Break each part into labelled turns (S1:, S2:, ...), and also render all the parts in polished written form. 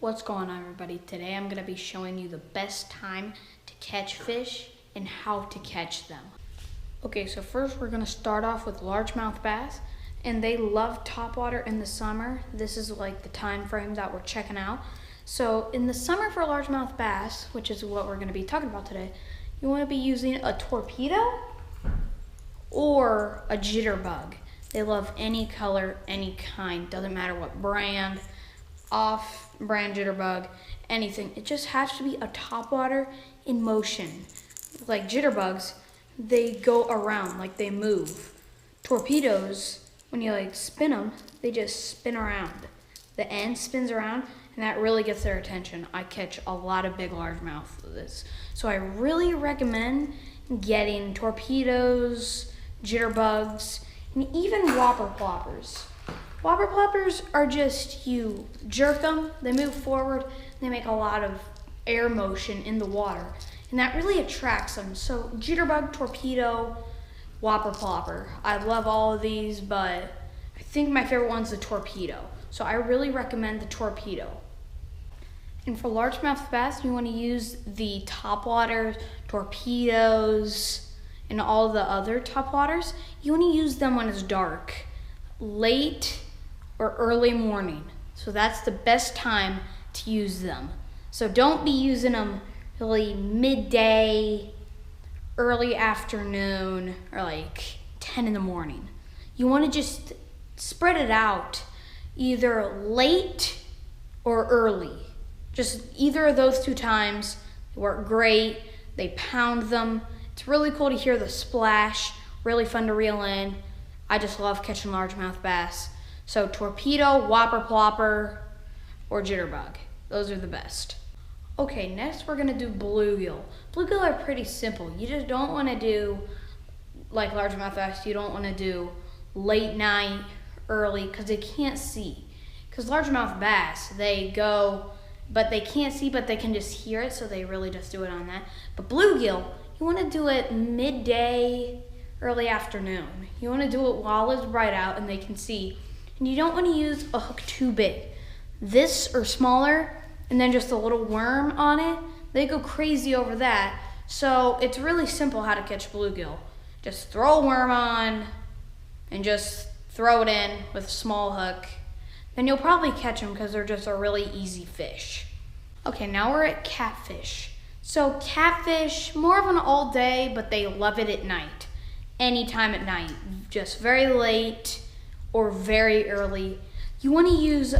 S1: What's going on, everybody? Today I'm going to be showing you the best time to catch fish and how to catch them. Okay, so first we're going to start off with largemouth bass, and they love topwater in the summer. This is like the time frame that we're checking out. So in the summer for largemouth bass, which is what we're going to be talking about today, you want to be using a torpedo or a jitterbug. They love any color, any kind, doesn't matter what brand, off-brand jitterbug, anything. It just has to be a topwater in motion. Like jitterbugs, they go around, like they move. Torpedoes, when you like spin them, they just spin around. The end spins around, and that really gets their attention. I catch a lot of big largemouth with this. So I really recommend getting torpedoes, jitterbugs, and even whopper ploppers. Whopper ploppers are just, you jerk them, they move forward, they make a lot of air motion in the water, and that really attracts them. So jitterbug, torpedo, whopper plopper. I love all of these, but I think my favorite one's the torpedo. So I really recommend the torpedo. And for largemouth bass, you want to use the topwater, torpedoes, and all the other topwaters. You want to use them when it's dark, late or early morning. So that's the best time to use them. So don't be using them really midday, early afternoon, or like 10 in the morning. You want to just spread it out, either late or early. Just either of those two times work great. They pound them. It's really cool to hear the splash, really fun to reel in. I just love catching largemouth bass. So torpedo, whopper plopper, or jitterbug. Those are the best. Okay, next we're gonna do bluegill. Bluegill are pretty simple. You just don't wanna do like largemouth bass, you don't wanna do late night, early, because they can't see. Because largemouth bass, they go, but they can't see, but they can just hear it, so they really just do it on that. But bluegill, you wanna do it midday, early afternoon. You want to do it while it's bright out and they can see. And you don't want to use a hook too big. This or smaller, and then just a little worm on it, they go crazy over that. So it's really simple how to catch bluegill. Just throw a worm on and just throw it in with a small hook. Then you'll probably catch them because they're just a really easy fish. Okay, now we're at catfish. So catfish, more of an all day, but they love it at night. Anytime at night, just very late or very early. You want to use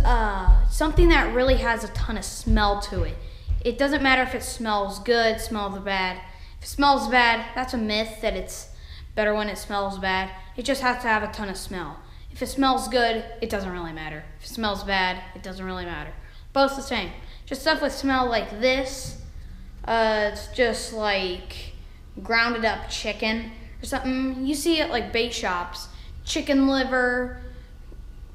S1: something that really has a ton of smell to it. It doesn't matter if it smells good, smells bad. If it smells bad, that's a myth that it's better when it smells bad. It just has to have a ton of smell. If it smells good, it doesn't really matter. If it smells bad, it doesn't really matter. Both the same. Just stuff with smell like this. It's just like grounded up chicken or something. You see it like bait shops, chicken liver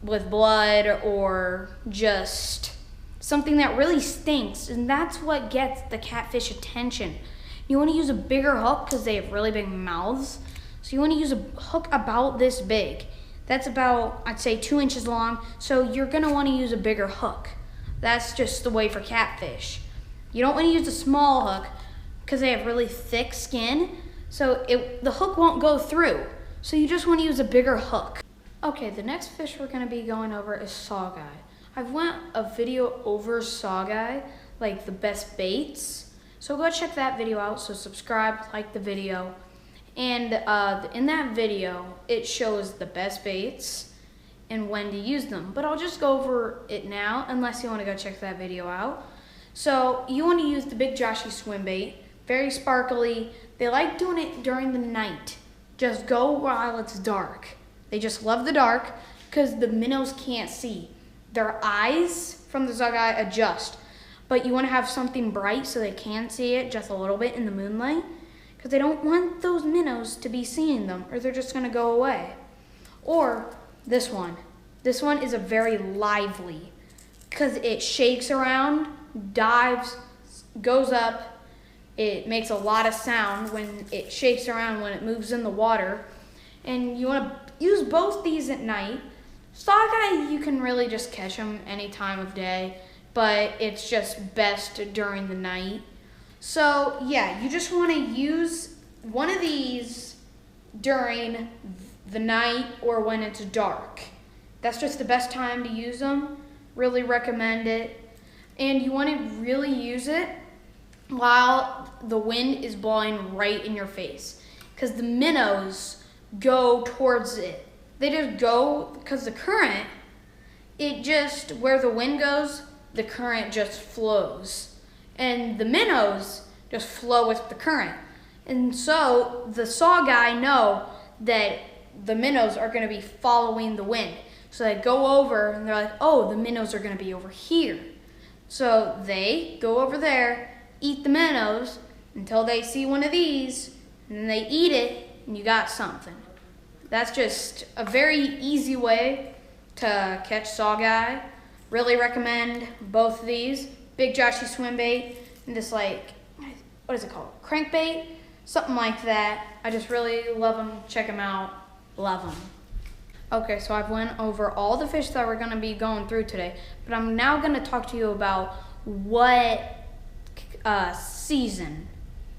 S1: with blood, or just something that really stinks, and that's what gets the catfish attention. You want to use a bigger hook because they have really big mouths, so you want to use a hook about this big. That's about, I'd say, 2 inches long, so you're going to want to use a bigger hook. That's just the way for catfish. You don't want to use a small hook because they have really thick skin, so the hook won't go through. So you just want to use a bigger hook. Okay, the next fish we're going to be going over is saugeye. I've went a video over saugeye, like the best baits. So go check that video out. So subscribe, like the video. And in that video, it shows the best baits and when to use them. But I'll just go over it now, unless you want to go check that video out. So you want to use the Big Joshy swim bait. Very sparkly. They like doing it during the night. Just go while it's dark. They just love the dark because the minnows can't see. Their eyes from the saugeye adjust, but you want to have something bright so they can see it just a little bit in the moonlight, because they don't want those minnows to be seeing them, or they're just going to go away. Or this one. This one is a very lively, because it shakes around, dives, goes up. It makes a lot of sound when it shakes around, when it moves in the water. And you want to use both these at night. Saugeye, you can really just catch them any time of day. but it's just best during the night. So yeah, you just want to use one of these during the night or when it's dark. That's just the best time to use them. Really recommend it. And you want to really use it while the wind is blowing right in your face, because the minnows go towards it. They just go because the current, where the wind goes, the current just flows. And the minnows just flow with the current. And so the saw guy know that the minnows are going to be following the wind. So they go over and they're like, oh, the minnows are going to be over here. So they go over there, eat the minnows until they see one of these, and then they eat it, and you got something. That's just a very easy way to catch saugeye. Really recommend both of these. Big Joshy swim bait and this, like, what is it called? Crankbait? Something like that. I just really love them. Check them out. Love them. Okay, so I've went over all the fish that we're going to be going through today, but I'm now going to talk to you about what season,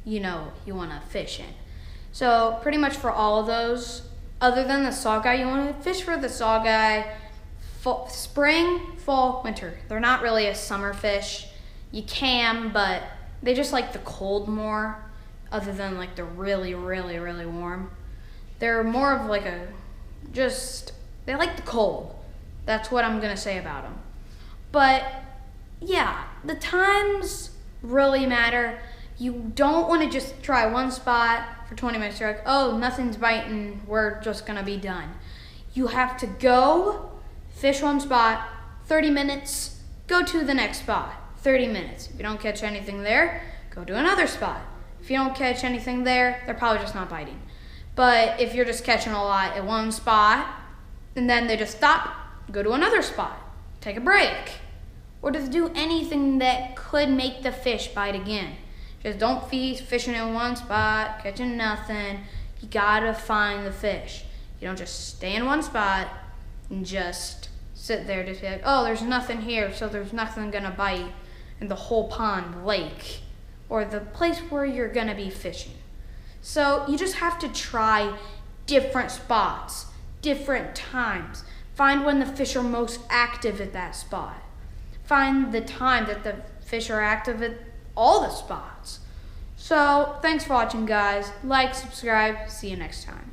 S1: you want to fish in. So pretty much for all of those, other than the saugeye, you want to fish for the saugeye spring, fall, winter. They're not really a summer fish. You can, but they just like the cold more, other than like the really, really, really warm. They're more of like they like the cold. That's what I'm gonna say about them. But yeah, the times really matter. You don't want to just try one spot for 20 minutes. You're like, oh, nothing's biting, we're just gonna be done. You have to go fish one spot, 30 minutes, go to the next spot, 30 minutes. If you don't catch anything there, go to another spot. If you don't catch anything there, they're probably just not biting. But if you're just catching a lot at one spot, and then they just stop, go to another spot, take a break, or just do anything that could make the fish bite again. Just don't be fishing in one spot, catching nothing. You gotta find the fish. You don't just stay in one spot and just sit there to be like, oh, there's nothing here, so there's nothing gonna bite in the whole pond, lake, or the place where you're gonna be fishing. So you just have to try different spots, different times. Find when the fish are most active at that spot. Find the time that the fish are active at all the spots. So thanks for watching, guys. Like, subscribe. See you next time.